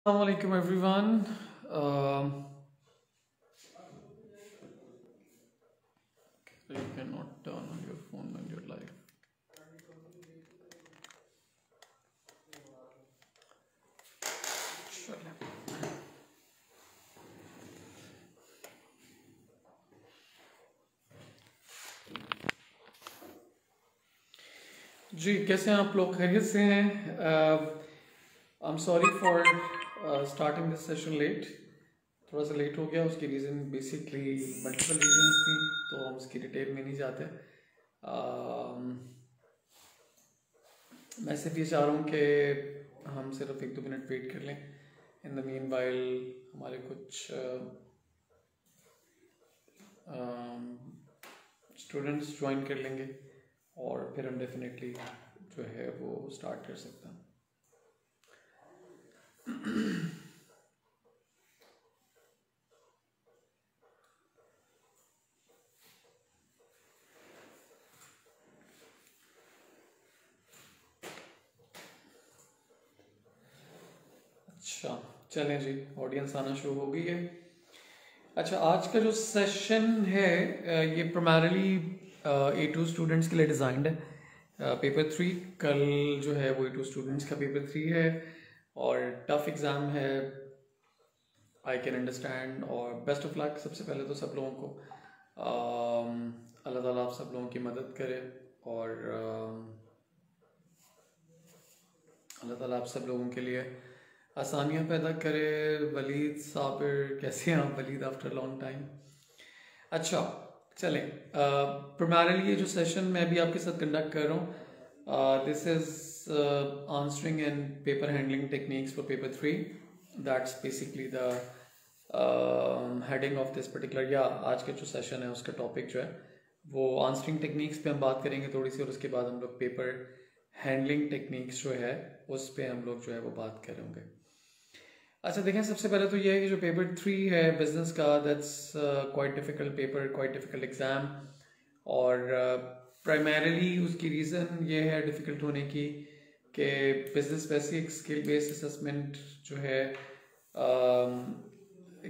Assalamualaikum everyone. You cannot turn on your phone when you're live. जी कैसे हैं आप लोग? खैरियत से हैं? I am sorry for starting this session late. थोड़ा सा लेट हो गया. उसकी रीज़न बेसिकली मल्टीपल रीजंस थी, तो हम उसकी डिटेल में नहीं जाते. मैं सिर्फ ये चाह रहा हूँ कि हम सिर्फ 1-2 मिनट वेट कर लें. इन द मीन वाइल हमारे कुछ स्टूडेंट्स ज्वाइन कर लेंगे और फिर हम डेफिनेटली जो है वो स्टार्ट कर सकते हैं. अच्छा चलें जी, ऑडियंस आना शुरू हो गई है. अच्छा, आज का जो सेशन है ये प्राइमरली A2 स्टूडेंट्स के लिए डिज़ाइंड है. पेपर 3 कल जो है वो A2 स्टूडेंट्स का पेपर 3 है और टफ एग्ज़ाम है. आई कैन अंडरस्टैंड और बेस्ट ऑफ लक. सबसे पहले तो सब लोगों को अल्लाह ताला आप सब लोगों की मदद करे और अल्लाह ताला आप सब लोगों के लिए आसानियाँ पैदा करे. वलीद साबिर, कैसे हैं आप वलीद आफ्टर लॉन्ग टाइम? अच्छा चलें, प्राइमरली ये जो सेशन मैं अभी आपके साथ कंडक्ट कर रहा हूँ, this is answering and paper handling techniques for paper 3. That's basically the heading of this particular, या आज का जो सेशन है उसका टॉपिक जो है वो आंसरिंग टेक्निक्स पे हम बात करेंगे थोड़ी सी, और उसके बाद हम लोग पेपर हैंडलिंग टेक्निक्स जो है उस पे हम लोग जो है वो बात करेंगे. अच्छा देखें, सबसे पहले तो ये है कि जो पेपर 3 है बिजनेस का, that's quite difficult paper, quite difficult exam. और प्राइमरली उसकी रीज़न ये है डिफ़िकल्ट होने की कि business basic skill based assessment जो है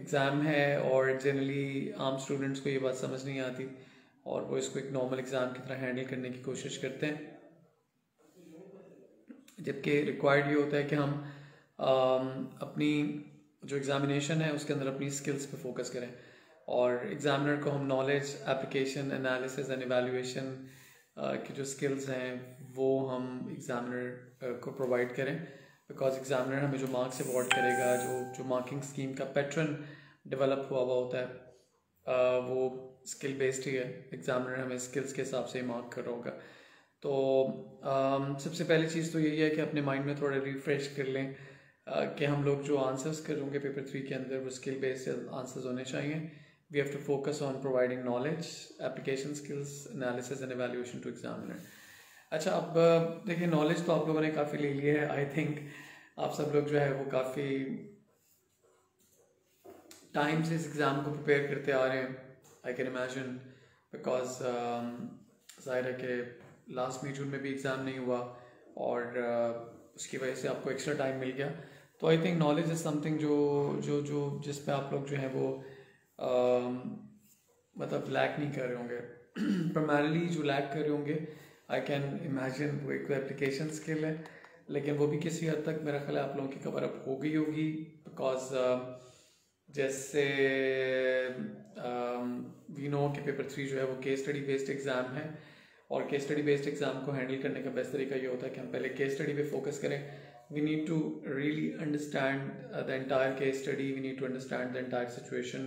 एग्ज़ाम है और जनरली आम स्टूडेंट्स को ये बात समझ नहीं आती और वो इसको एक नॉर्मल एग्ज़ाम की तरह हैंडल करने की कोशिश करते हैं, जबकि रिक्वायर्ड ये होता है कि हम अपनी जो एग्ज़ामिनेशन है उसके अंदर अपनी स्किल्स पे फोकस करें और एग्ज़ामिनर को हम knowledge, application, analysis and evaluation की जो स्किल्स हैं वो हम एग्ज़ामिनर को प्रोवाइड करें. बिकॉज एग्ज़ामिनर हमें जो मार्क्स अवॉर्ड करेगा, जो मार्किंग स्कीम का पैटर्न डेवलप हुआ होता है वो स्किल बेस्ड ही है. एग्ज़ामिनर हमें स्किल्स के हिसाब से मार्क कर रहा होगा. तो सबसे पहली चीज़ तो यही है कि अपने माइंड में थोड़ा रिफ्रेश कर लें कि हम लोग जो आंसर्स करेंगे पेपर 3 के अंदर वो स्किल बेस्ड आंसर्स होने चाहिए. We have to focus on providing knowledge, application skills, analysis and evaluation to examiner. अच्छा, अब देखिए, नॉलेज तो आप लोगों ने काफ़ी ले लिया है. आई थिंक आप सब लोग जो है वो काफ़ी टाइम से इस एग्ज़ाम को प्रिपेयर करते आ रहे हैं. आई कैन इमेजिन, बिकॉज ज़ाहिर है कि लास्ट में जून में भी एग्ज़ाम नहीं हुआ और उसकी वजह से आपको एक्स्ट्रा टाइम मिल गया. तो I think knowledge is something जो जो जो जिस पे आप लोग जो है वो मतलब लैक नहीं कर रहे होंगे. प्राइमरली जो लैक कर रहे होंगे, आई कैन इमेजिन वो एक एप्लीकेशन स्किल है, लेकिन वो भी किसी हद तक मेरा ख्याल है आप लोगों की कवर अप हो गई होगी. बिकॉज जैसे वी नो कि पेपर 3 जो है वो केस स्टडी बेस्ड एग्ज़ाम है और केस स्टडी बेस्ड एग्ज़ाम को हैंडल करने का बेस्ट तरीका ये होता है कि हम पहले केस स्टडी पे फोकस करें. We need to really understand the entire case study. We need to understand the entire situation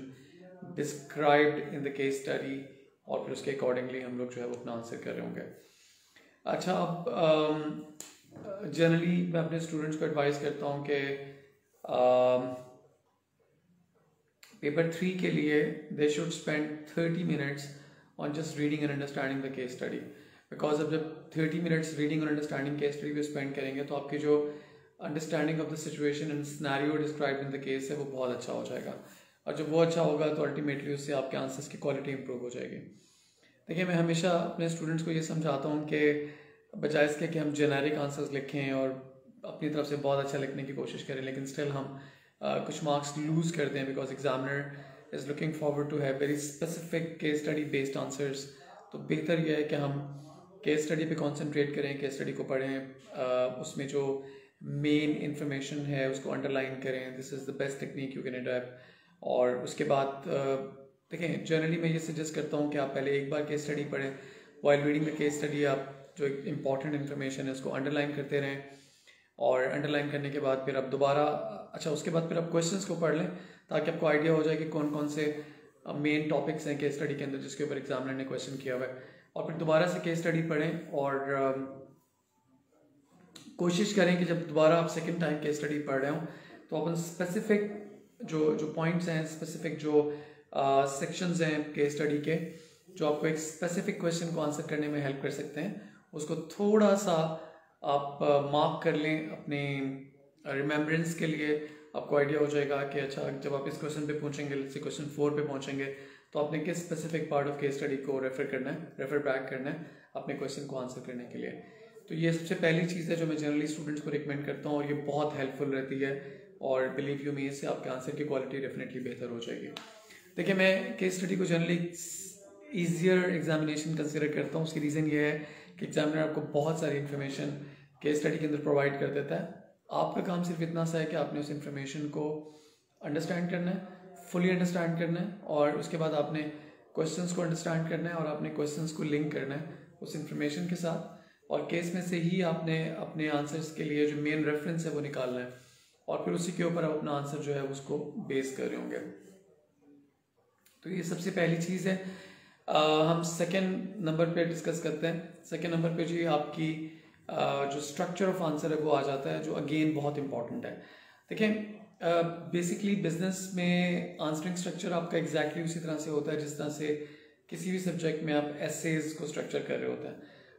described in the case study और फिर उसके अकॉर्डिंगली हम लोग जो है वो अपना आंसर कर रहे होंगे. अच्छा, अब जनरली मैं अपने स्टूडेंट्स को एडवाइस करता हूँ कि पेपर 3 के लिए they should spend 30 minutes on just reading and understanding the case study. Because अब जब 30 मिनट्स रीडिंग और अंडरस्टैंडिंग केस स्टडी पे स्पेंड करेंगे तो आपकी जो understanding of the situation and scenario described in the case है वो बहुत अच्छा हो जाएगा. और जब वो अच्छा होगा तो अल्टीमेटली उससे आपके आंसर्स की क्वालिटी इंप्रूव हो जाएगी. देखिए, मैं हमेशा अपने स्टूडेंट्स को ये समझाता हूँ कि बजाय इसके कि हम जेनेरिक आंसर्स लिखें और अपनी तरफ से बहुत अच्छा लिखने की कोशिश करें, लेकिन स्टिल हम कुछ मार्क्स लूज करते हैं because examiner is looking forward to have very specific case study based answers. तो बेहतर यह है कि हम केस स्टडी पे कंसंट्रेट करें, केस स्टडी को पढ़ें, उसमें जो मेन इंफॉर्मेशन है उसको अंडरलाइन करें। This is the best technique you can adopt. और उसके बाद देखें, जनरली मैं ये सजेस्ट करता हूँ कि आप पहले एक बार केस स्टडी पढ़ें। While reading the case study आप जो इंपॉर्टेंट इन्फॉर्मेशन है उसको अंडरलाइन करते रहें, और अंडरलाइन करने के बाद फिर आप दोबारा उसके बाद फिर आप क्वेश्चंस को पढ़ लें ताकि आपको आइडिया हो जाए कि कौन कौन से मेन टॉपिक्स हैं केस स्टडी के अंदर जिसके ऊपर एग्जामिनर ने क्वेश्चन किया हुआ है। और फिर दोबारा से केस स्टडी पढ़ें और कोशिश करें कि जब दोबारा आप सेकंड टाइम केस स्टडी पढ़ रहे हो तो अपन स्पेसिफिक जो पॉइंट्स हैं, स्पेसिफिक जो सेक्शंस हैं केस स्टडी के, जो आपको एक स्पेसिफिक क्वेश्चन को आंसर करने में हेल्प कर सकते हैं, उसको थोड़ा सा आप मार्क कर लें अपने रिमेम्बरेंस के लिए। आपको आइडिया हो जाएगा कि अच्छा जब आप इस क्वेश्चन पे पहुंचेंगे, क्वेश्चन 4 पे पहुंचेंगे, तो आपने किस specific part of case study को रेफर बैक करना है अपने क्वेश्चन को आंसर करने के लिए। तो ये सबसे पहली चीज़ है जो मैं जनरली स्टूडेंट्स को रिकमेंड करता हूँ, और ये बहुत हेल्पफुल रहती है, और बिलीव यू मी इससे आपके आंसर की क्वालिटी डेफिनेटली बेहतर हो जाएगी। देखिए, मैं केस स्टडी को जनरली ईजियर एग्जामिनेशन कंसिडर करता हूँ। उसकी रीज़न ये है कि एग्जामिनर आपको बहुत सारी इन्फॉर्मेशन केस स्टडी के अंदर प्रोवाइड कर देता है। आपका काम सिर्फ इतना सा है कि आपने उस इन्फॉर्मेशन को अंडरस्टैंड करना है, फुली अंडरस्टैंड करना है, और उसके बाद आपने क्वेश्चंस को अंडरस्टैंड करना है और आपने क्वेश्चंस को लिंक करना है उस इन्फॉर्मेशन के साथ, और केस में से ही आपने अपने आंसर्स के लिए जो मेन रेफरेंस है वो निकालना है, और फिर उसी के ऊपर आप अपना आंसर जो है उसको बेस कर रहे होंगे। तो ये सबसे पहली चीज़ है। हम सेकेंड नंबर पे डिस्कस करते हैं। सेकेंड नंबर पे जी आपकी जो स्ट्रक्चर ऑफ आंसर है वो आ जाता है, जो अगेन बहुत इंपॉर्टेंट है। देखें, बेसिकली बिजनेस में आंसरिंग स्ट्रक्चर आपका एग्जैक्टली उसी तरह से होता है जिस तरह से किसी भी सब्जेक्ट में आप एसेज को स्ट्रक्चर कर रहे होते हैं।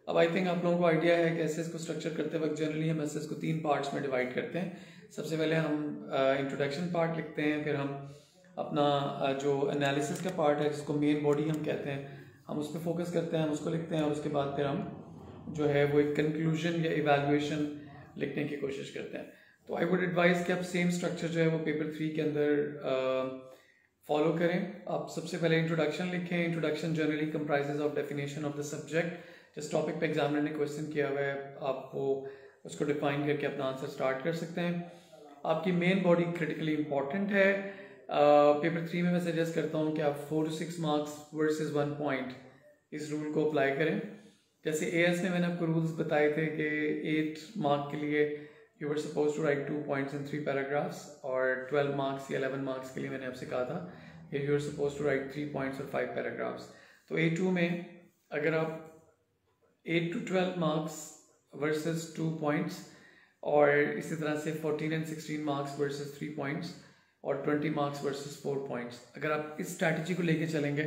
अब आई थिंक आप लोगों को आइडिया है कि एसेज को स्ट्रक्चर करते वक्त जनरली हम एसेज को 3 पार्ट्स में डिवाइड करते हैं। सबसे पहले हम इंट्रोडक्शन पार्ट लिखते हैं, फिर हम अपना जो एनालिसिस का पार्ट है जिसको मेन बॉडी हम कहते हैं, हम उस पर फोकस करते हैं, हम उसको लिखते हैं, और उसके बाद फिर हम जो है वो एक कंक्लूजन या इवैल्यूएशन लिखने की कोशिश करते हैं। तो आई वुड एडवाइज कि आप सेम स्ट्रक्चर जो है वो पेपर 3 के अंदर फॉलो करें। आप सबसे पहले इंट्रोडक्शन लिखें। Introduction generally comprises of definition of the subject. जिस टॉपिक पे एग्जामिनर ने क्वेश्चन किया हुआ है आप वो उसको डिफाइन करके अपना आंसर स्टार्ट कर सकते हैं। आपकी मेन बॉडी क्रिटिकली इंपॉर्टेंट है। पेपर 3 में मैं सजेस्ट करता हूँ कि आप 4 to 6 मार्क्स वर्सेस 1 पॉइंट इस रूल को अप्लाई करें। जैसे एएस में मैंने आपको रूल्स बताए थे कि 8 मार्क के लिए you were suppose to write 2 points in 3 paragraphs, और 12 मार्क्स या 11 मार्क्स के लिए मैंने आपसे कहा था कि you are suppose to write 3 points और 5 paragraphs। तो A2 में अगर आप 8 to 12 मार्क्स वर्सेस 2 points, और इसी तरह से 14 and 16 मार्क्स वर्सेस 3 points, और 20 मार्क्स वर्सेस 4 points, अगर आप इस स्ट्रैटेजी को लेके चलेंगे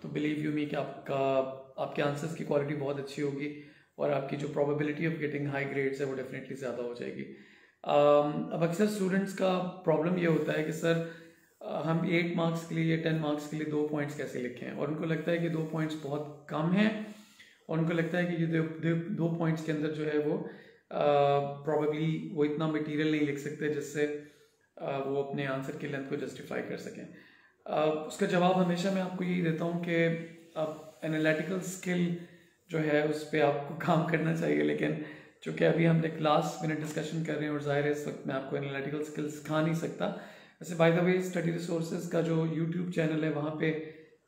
तो बिलीव यू मी कि आपके आंसर्स की क्वालिटी बहुत अच्छी होगी, और आपकी जो probability of getting high grades है वो डेफिनेटली ज़्यादा हो जाएगी। अब अक्सर स्टूडेंट्स का प्रॉब्लम ये होता है कि सर हम 8 मार्क्स के लिए या 10 मार्क्स के लिए 2 points कैसे लिखें, और उनको लगता है कि 2 points बहुत कम है, और उनको लगता है कि ये 2 points के अंदर जो है वो प्रॉबेबली वो इतना मटेरियल नहीं लिख सकते जिससे वो अपने आंसर की लेंथ को जस्टिफाई कर सकें। उसका जवाब हमेशा मैं आपको यही देता हूँ कि आप एनालिटिकल स्किल जो है उस पर आपको काम करना चाहिए, लेकिन चूँकि अभी हम एक लास्ट मिनट डिस्कशन कर रहे हैं और जाहिर है इस वक्त मैं आपको एनालिटिकल स्किल सिखा नहीं सकता। वैसे by the way study resources का जो यूट्यूब चैनल है वहाँ पे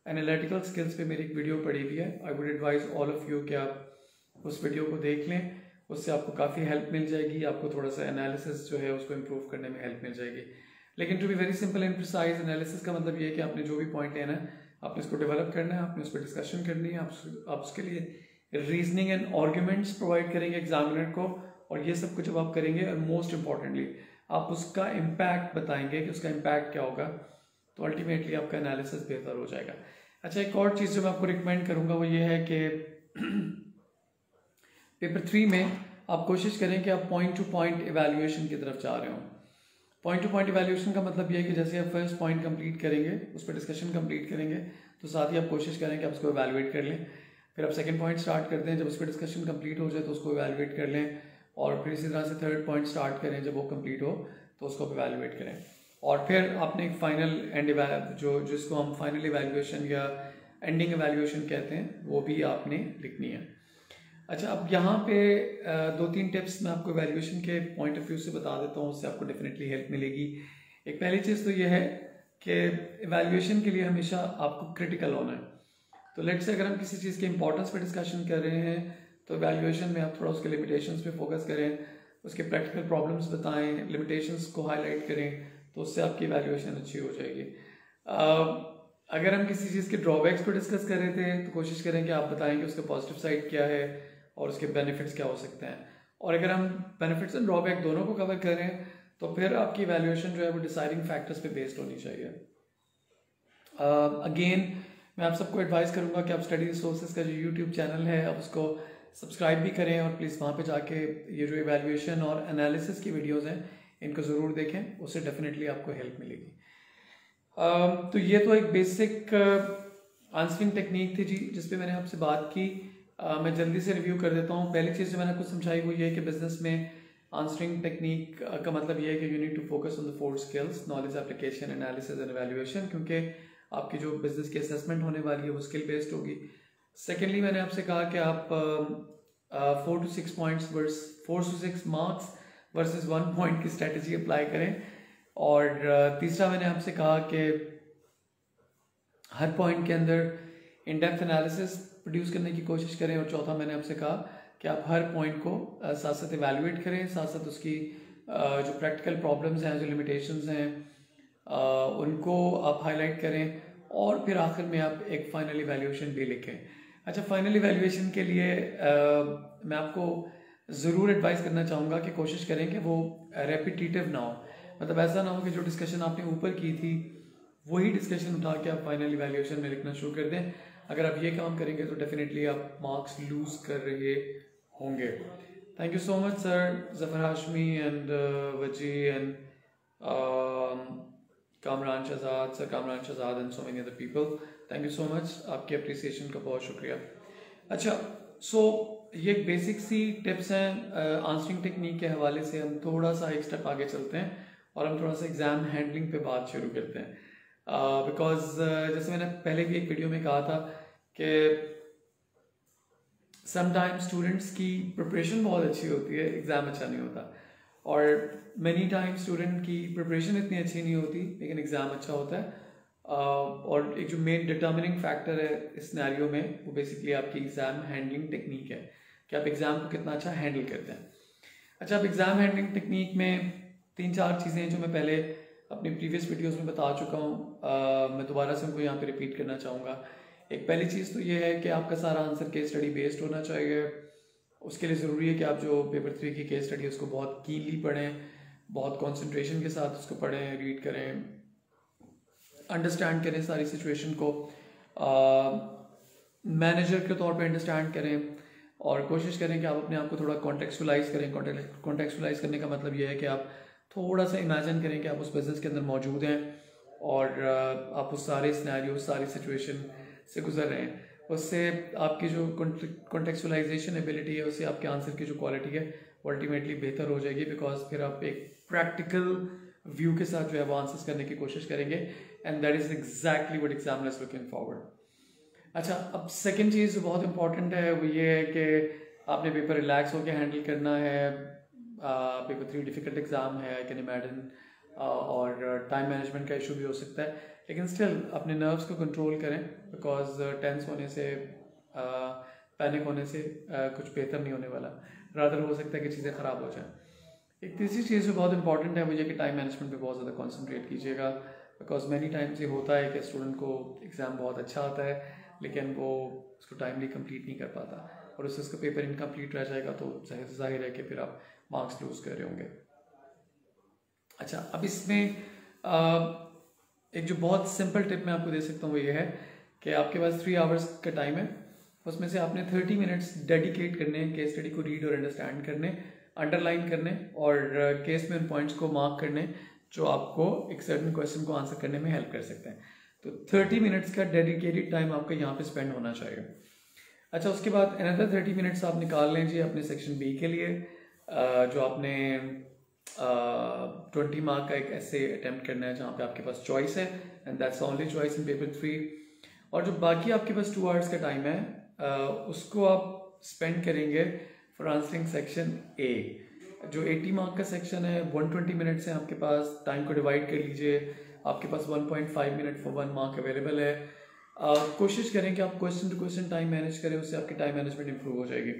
एनालिटिकल स्किल्स पे मेरी एक वीडियो पड़ी हुई है। I would advise all of you कि आप उस वीडियो को देख लें, उससे आपको काफ़ी हेल्प मिल जाएगी, आपको थोड़ा सा एनालिसिस जो है उसको इम्प्रूव करने में हेल्प मिल जाएगी। लेकिन to be very simple and precise, analysis का मतलब ये है कि आपने जो भी पॉइंट लेना है आपने उसको डेवलप करना है, आपने उस पर डिस्कशन करनी है, आप उसके लिए रीजनिंग एंड आर्ग्यूमेंट्स प्रोवाइड करेंगे एग्जामिनर को, और ये सब कुछ जब आप करेंगे और मोस्ट इंपॉर्टेंटली आप उसका इम्पैक्ट बताएंगे कि उसका इम्पैक्ट क्या होगा, तो अल्टीमेटली आपका एनालिसिस बेहतर हो जाएगा। अच्छा, एक और चीज़ जो मैं आपको रिकमेंड करूँगा वो ये है कि पेपर 3 में आप कोशिश करें कि आप पॉइंट टू पॉइंट इवैल्यूएशन की तरफ जा रहे हो। पॉइंट टू पॉइंट इवैल्यूएशन का मतलब ये है कि जैसे आप फर्स्ट पॉइंट कंप्लीट करेंगे, उस पर डिस्कशन कंप्लीट करेंगे, तो साथ ही आप कोशिश करें कि आप उसको इवैल्यूएट कर लें। फिर आप सेकंड पॉइंट स्टार्ट करते हैं, जब उस पर डिस्कशन कंप्लीट हो जाए तो उसको इवैल्यूएट कर लें, और फिर इसी तरह से थर्ड पॉइंट स्टार्ट करें, जब वो कंप्लीट हो तो उसको इवैल्यूएट करें। और फिर आपने एक फाइनल एंड जिसको हम फाइनल इवैल्यूएशन या एंडिंग इवैल्यूएशन कहते हैं वो भी आपने लिखनी है। अच्छा, अब यहाँ पे 2-3 टिप्स मैं आपको इवैल्यूएशन के पॉइंट ऑफ व्यू से बता देता हूँ, उससे आपको डेफिनेटली हेल्प मिलेगी। एक पहली चीज़ तो ये है कि इवैल्यूएशन के लिए हमेशा आपको क्रिटिकल होना है। तो लेट्स से अगर हम किसी चीज़ के इंपॉर्टेंस पे डिस्कशन कर रहे हैं तो इवैल्यूएशन में आप थोड़ा उसके लिमिटेशंस पे फोकस करें, उसके प्रैक्टिकल प्रॉब्लम्स बताएं, लिमिटेशंस को हाईलाइट करें, तो उससे आपकी इवैल्यूएशन अच्छी हो जाएगी। अगर हम किसी चीज़ के ड्रॉबैक्स को डिस्कस कर रहे थे तो कोशिश करें कि आप बताएं कि उसका पॉजिटिव साइड क्या है और उसके बेनिफिट्स क्या हो सकते हैं। और अगर हम बेनिफिट्स एंड ड्रॉबैक दोनों को कवर करें तो फिर आपकी इवैल्यूएशन जो है वो डिसाइडिंग फैक्टर्स पे बेस्ड होनी चाहिए। अगेन मैं आप सबको एडवाइस करूंगा कि आप स्टडी रिसोर्सेज का जो यूट्यूब चैनल है आप उसको सब्सक्राइब भी करें और प्लीज़ वहाँ पे जाके ये जो इवैल्यूएशन और एनालिसिस की वीडियोस हैं इनको ज़रूर देखें, उससे डेफिनेटली आपको हेल्प मिलेगी। तो ये तो एक बेसिक आंसरिंग टेक्निक थी जी जिस पे मैंने आपसे बात की। मैं जल्दी से रिव्यू कर देता हूँ। पहली चीज़ जो मैंने आपको समझाई वो ये है कि बिजनेस में आंसरिंग टेक्निक का मतलब ये है कि you need to focus on the 4 skills: knowledge, application, analysis and evaluation, क्योंकि आपकी जो बिजनेस की असेसमेंट होने वाली है वो स्किल बेस्ड होगी। सेकेंडली मैंने आपसे कहा कि आप 4 to 6 मार्क्स वर्सेस 1 पॉइंट की स्ट्रेटेजी अप्लाई करें। और तीसरा मैंने आपसे कहा कि हर पॉइंट के अंदर इन डेप्थ एनालिसिस प्रोड्यूस करने की कोशिश करें। और चौथा मैंने आपसे कहा कि आप हर पॉइंट को साथ साथ इवैल्यूएट करें, साथ साथ उसकी जो प्रैक्टिकल प्रॉब्लम्स हैं, जो लिमिटेशंस हैं, उनको आप हाईलाइट करें और फिर आखिर में आप एक फाइनल इवैल्यूएशन भी लिखें। अच्छा, फाइनल इवैल्यूएशन के लिए मैं आपको ज़रूर एडवाइस करना चाहूँगा कि कोशिश करें कि वो रेपिटेटिव ना हो। मतलब ऐसा ना हो कि जो डिस्कशन आपने ऊपर की थी वही डिस्कशन उठा के आप फाइनल इवैल्यूएशन में लिखना शुरू कर दें। अगर आप ये काम करेंगे तो डेफिनेटली आप मार्क्स लूज कर रहे होंगे। Thank you so much sir Zafar Hashmi and Waji and Kamran Shahzad and so many other people, thank you so much. आपके अप्रिसिएशन का बहुत शुक्रिया। अच्छा, सो ये एक बेसिक सी टिप्स हैं आंसरिंग टेक्निक के हवाले से। हम थोड़ा सा एक स्टेप आगे चलते हैं और हम थोड़ा सा एग्जाम हैंडलिंग पे बात शुरू करते हैं। बिकॉज जैसे मैंने पहले भी एक वीडियो में कहा था कि समटाइम्स स्टूडेंट्स की प्रिपरेशन बहुत अच्छी होती है, एग्ज़ाम अच्छा नहीं होता। और मैनी टाइम स्टूडेंट की प्रिपरेशन इतनी अच्छी नहीं होती लेकिन एग्ज़ाम अच्छा होता है। और एक जो मेन डिटर्मिनिंग फैक्टर है इस सिनेरियो में वो बेसिकली आपकी एग्ज़ाम हैंडलिंग टेक्निक है कि आप एग्ज़ाम को कितना अच्छा हैंडल करते हैं। अच्छा, अब एग्ज़ाम हैंडलिंग टेक्निक में 3-4 चीज़ें जो मैं पहले अपनी प्रीवियस वीडियोस में बता चुका हूँ, मैं दोबारा से उनको यहाँ पे रिपीट करना चाहूँगा। एक पहली चीज़ तो ये है कि आपका सारा आंसर केस स्टडी बेस्ड होना चाहिए। उसके लिए ज़रूरी है कि आप जो पेपर 3 की केस स्टडी है उसको बहुत कीनली पढ़ें, बहुत कॉन्सेंट्रेशन के साथ उसको पढ़ें, रीड करें, अंडरस्टैंड करें सारी सिचुएशन को, मैनेजर के तौर पे अंडरस्टैंड करें और कोशिश करें कि आप अपने आप को थोड़ा कॉन्टेक्चुअलाइज करें। कॉन्टेक्चुअलाइज करने का मतलब ये है कि आप थोड़ा सा इमेजिन करें कि आप उस बिजनेस के अंदर मौजूद हैं और आप उस सारे सिनेरियो, सारी सिचुएशन से गुजर रहे हैं। उससे आपकी जो कॉन्टेक्चुअलाइजेशन एबिलिटी है, उससे आपके आंसर की जो क्वालिटी है वो अल्टीमेटली बेहतर हो जाएगी। बिकॉज फिर आप एक प्रैक्टिकल व्यू के साथ जो है वो आंसर्स करने की कोशिश करेंगे and that is exactly what examiners looking forward. अच्छा, अब सेकंड चीज़ जो बहुत इंपॉर्टेंट है वो ये है कि आपने पेपर रिलैक्स होकर हैंडल करना है। पेपर 3 डिफिकल्ट एग्जाम है, आई कैन इमेजिन, और टाइम मैनेजमेंट का इशू भी हो सकता है, लेकिन स्टिल अपने नर्व्स को कंट्रोल करें बिकॉज टेंस होने से, पैनिक होने से कुछ बेहतर नहीं होने वाला, रादर हो सकता है कि चीज़ें ख़राब हो जाएं। एक तीसरी चीज़ जो बहुत इंपॉर्टेंट है वो ये कि टाइम मैनेजमेंट पे बहुत ज़्यादा कॉन्सेंट्रेट कीजिएगा। बिकॉज मैनी टाइम्स ये होता है कि स्टूडेंट को एग्ज़ाम बहुत अच्छा आता है लेकिन वो उसको टाइमली कंप्लीट नहीं कर पाता और उससे उसका पेपर इनकम्प्लीट रह जाएगा, तो जाहिर है कि फिर आप मार्क्स लूज कर रहे होंगे। अच्छा, अब इसमें एक जो बहुत सिंपल टिप मैं आपको दे सकता हूँ वो ये है कि आपके पास 3 आवर्स का टाइम है, उसमें से आपने 30 मिनट्स डेडिकेट करने केस स्टडी को रीड और अंडरस्टैंड करने, अंडरलाइन करने और केस में उन पॉइंट्स को मार्क करने जो आपको एक सर्टेन क्वेश्चन को आंसर करने में हेल्प कर सकते हैं। तो 30 मिनट्स का डेडिकेटेड टाइम आपका यहाँ पे स्पेंड होना चाहिए। अच्छा, उसके बाद अनदर 30 मिनट्स आप निकाल लें जी अपने सेक्शन बी के लिए, जो आपने 20 मार्क का एक ऐसे अटेम्प्ट करना है जहाँ पे आपके पास चॉइस है, and that's only choice in paper 3। और जो बाकी आपके पास 2 आवर्स का टाइम है उसको आप स्पेंड करेंगे फॉर आंसरिंग सेक्शन ए। जो 80 मार्क का सेक्शन है 120 मिनट्स है आपके पास, टाइम को डिवाइड कर लीजिए, आपके पास 1.5 मिनट फॉर 1 मार्क अवेलेबल है। कोशिश करें कि आप question to question time manage करें, उससे आपकी टाइम मैनेजमेंट इंप्रूव हो जाएगी।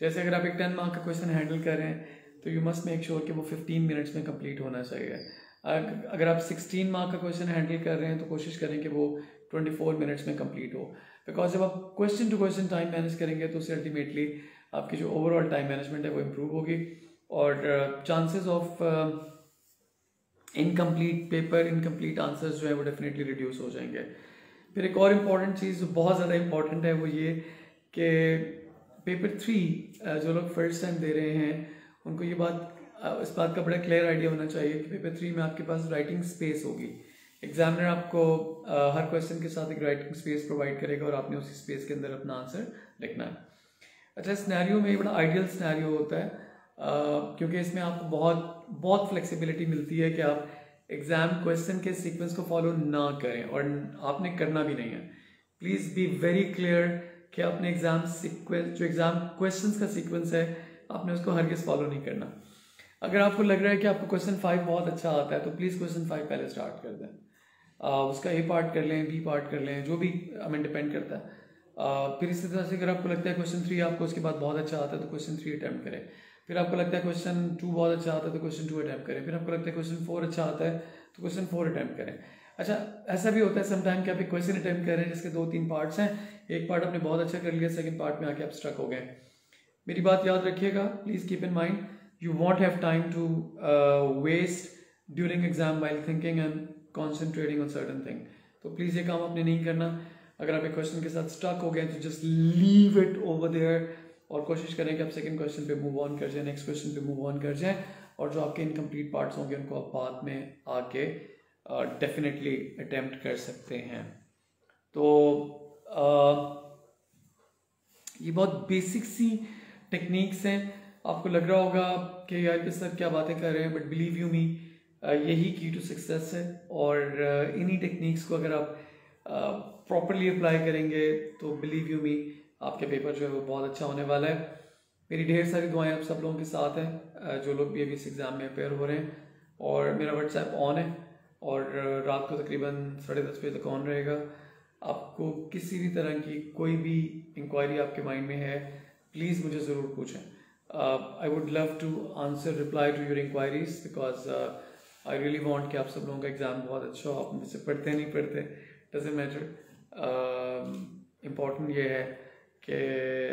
जैसे अगर आप एक 10 मार्क का क्वेश्चन हैंडल कर रहे हैं तो यू मस्ट मेक श्योर कि वो 15 मिनट्स में कंप्लीट होना चाहिए। अगर आप 16 मार्क का क्वेश्चन हैंडल कर रहे हैं तो कोशिश करें कि वो 24 मिनट्स में कंप्लीट हो, बिकॉज जब आप question to question time manage करेंगे तो उससे अल्टीमेटली आपकी जो ओवरऑल टाइम मैनेजमेंट है वो इम्प्रूव होगी, और chances of incomplete paper, incomplete answers जो है वो डेफिनेटली रिड्यूस हो जाएंगे। फिर एक और इम्पॉर्टेंट चीज़ जो बहुत ज़्यादा इम्पॉर्टेंट है वो ये कि पेपर 3 जो लोग फर्स्ट टाइम दे रहे हैं उनको ये बात, इस बात का बड़ा क्लियर आइडिया होना चाहिए कि पेपर 3 में आपके पास राइटिंग स्पेस होगी। एग्जामिनर आपको हर क्वेश्चन के साथ एक राइटिंग स्पेस प्रोवाइड करेगा और आपने उसी स्पेस के अंदर अपना आंसर लिखना है। अच्छा, सिनेरियो में ये बड़ा आइडियल सिनेरियो होता है क्योंकि इसमें आपको बहुत बहुत फ्लेक्सिबिलिटी मिलती है कि आप एग्जाम क्वेश्चन के सीक्वेंस को फॉलो ना करें, और आपने करना भी नहीं है। प्लीज़ बी वेरी क्लियर कि आपने एग्जाम सीक्वेंस, जो एग्जाम क्वेश्चंस का सीक्वेंस है, आपने उसको हरगिज़ फॉलो नहीं करना। अगर आपको लग रहा है कि आपको क्वेश्चन 5 बहुत अच्छा आता है तो प्लीज़ क्वेश्चन 5 पहले स्टार्ट कर दें, उसका ए पार्ट कर लें, बी पार्ट कर लें, जो भी हमें डिपेंड करता है। फिर इसी तरह से अगर आपको लगता है क्वेश्चन 3 आपको उसके बाद बहुत अच्छा आता है तो क्वेश्चन 3 अटैम्प्ट करें। फिर आपको लगता है क्वेश्चन 2 बहुत अच्छा आता है तो क्वेश्चन 2 अटैम्प्ट करें। फिर आपको लगता है क्वेश्चन 4 अच्छा आता है तो क्वेश्चन 4 अटैम्प्ट करें। अच्छा, ऐसा भी होता है समटाइम कि आप एक क्वेश्चन अटैम्प्ट कर रहे हैं जिसके 2-3 पार्ट्स हैं, एक पार्ट आपने बहुत अच्छा कर लिया, सेकंड पार्ट में आके आप स्ट्रक हो गए। मेरी बात याद रखिएगा, please keep in mind you won't have time to waste during exam while thinking and concentrating on certain thing. तो प्लीज़ ये काम आपने नहीं करना। अगर आप एक क्वेश्चन के साथ स्टक हो गए तो just leave it over there और कोशिश करें कि आप सेकंड क्वेश्चन पे मूव ऑन कर जाएं, नेक्स्ट क्वेश्चन पे मूव ऑन कर जाएं, और जो आपके इनकम्प्लीट पार्ट्स होंगे उनको आप बाद में आके डेफिनेटली अटेम्प्ट कर सकते हैं। तो ये बहुत बेसिक सी टेक्निक्स हैं। आपको लग रहा होगा कि यार सर क्या बातें कर रहे हैं, बट बिलीव यू मी यही की टू सक्सेस है, और इन्हीं टेक्निक्स को अगर आप प्रॉपरली अप्लाई करेंगे तो बिलीव यू मी आपके पेपर जो है वो बहुत अच्छा होने वाला है। मेरी ढेर सारी दुआएं आप सब लोगों के साथ हैं जो लोग भी अभी इस एग्ज़ाम में अपेयर हो रहे हैं, और मेरा व्हाट्सएप ऑन है और रात को तकरीबन 10:30 बजे तक ऑन रहेगा। आपको किसी भी तरह की कोई भी इंक्वायरी आपके माइंड में है प्लीज़ मुझे ज़रूर पूछें। I would love to answer reply to your inquiries because I really want कि आप सब लोगों का एग्ज़ाम बहुत अच्छा हो। आप मुझसे पढ़ते नहीं पढ़ते डजेंट मैटर, इम्पॉर्टेंट ये है कि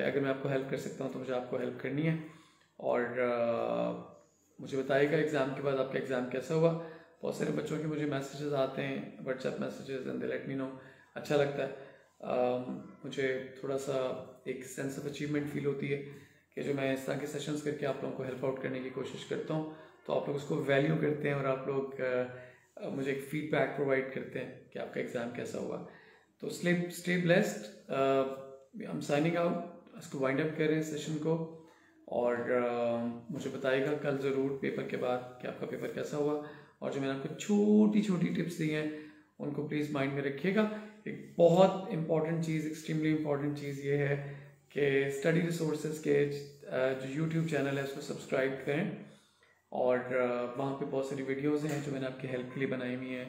अगर मैं आपको हेल्प कर सकता हूँ तो मुझे आपको हेल्प करनी है, और मुझे बताइएगा एग्ज़ाम के बाद आपका एग्ज़ाम कैसा हुआ। बहुत सारे बच्चों के मुझे मैसेजेस आते हैं, WhatsApp messages, and they let me know, अच्छा लगता है। मुझे थोड़ा सा एक सेंस ऑफ अचीवमेंट फील होती है कि जो मैं इस तरह के सेशंस करके आप लोगों को हेल्प आउट करने की कोशिश करता हूँ तो आप लोग उसको वैल्यू करते हैं और आप लोग मुझे एक फीडबैक प्रोवाइड करते हैं कि आपका एग्ज़ाम कैसा हुआ। तो stay blessed, I am signing out. इसको वाइंड अप कर रहे हैं सेशन को, और मुझे बताइएगा कल ज़रूर पेपर के बाद कि आपका पेपर कैसा हुआ, और जो मैंने आपको छोटी छोटी टिप्स दी हैं उनको प्लीज़ माइंड में रखिएगा। एक बहुत इंपॉर्टेंट चीज़, एक्सट्रीमली इंपॉर्टेंट चीज़ ये है कि स्टडी रिसोर्सेज के जो यूट्यूब चैनल है उसको सब्सक्राइब करें, और वहाँ पे बहुत सारी वीडियोज़ हैं जो मैंने आपकी हेल्प के लिए बनाई हुई हैं,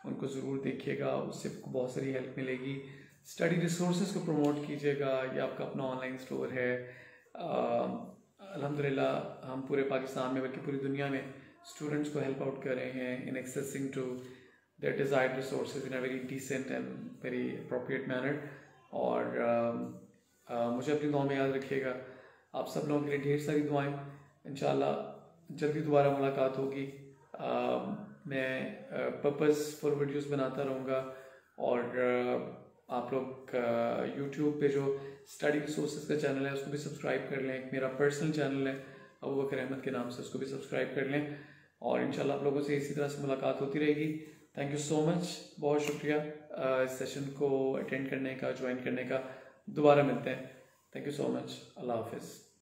उनको ज़रूर देखिएगा, उससे आपको बहुत सारी हेल्प मिलेगी। स्टडी रिसोर्सेज को प्रमोट कीजिएगा, ये आपका अपना ऑनलाइन स्टोर है। अल्हम्दुलिल्लाह हम पूरे पाकिस्तान में बल्कि पूरी दुनिया में स्टूडेंट्स को हेल्प आउट कर रहे हैं in accessing to their desired resources in a very decent and very appropriate manner. और मुझे अपनी दुआ में याद रखिएगा। आप सब लोगों के लिए ढेर सारी दुआएं। इंशाल्लाह जल्दी दोबारा मुलाकात होगी। मैं पर्पसफुल वीडियोस बनाता रहूँगा, और आप लोग यूट्यूब पे जो स्टडी रिसोर्सेज का चैनल है उसको भी सब्सक्राइब कर लें। एक मेरा पर्सनल चैनल है अबू बकर अहमद के नाम से, उसको भी सब्सक्राइब कर लें, और इंशाल्लाह आप लोगों से इसी तरह से मुलाकात होती रहेगी। थैंक यू सो मच, बहुत शुक्रिया इस सेशन को अटेंड करने का, ज्वाइन करने का। दोबारा मिलते हैं। थैंक यू सो मच, अल्लाह हाफिज़।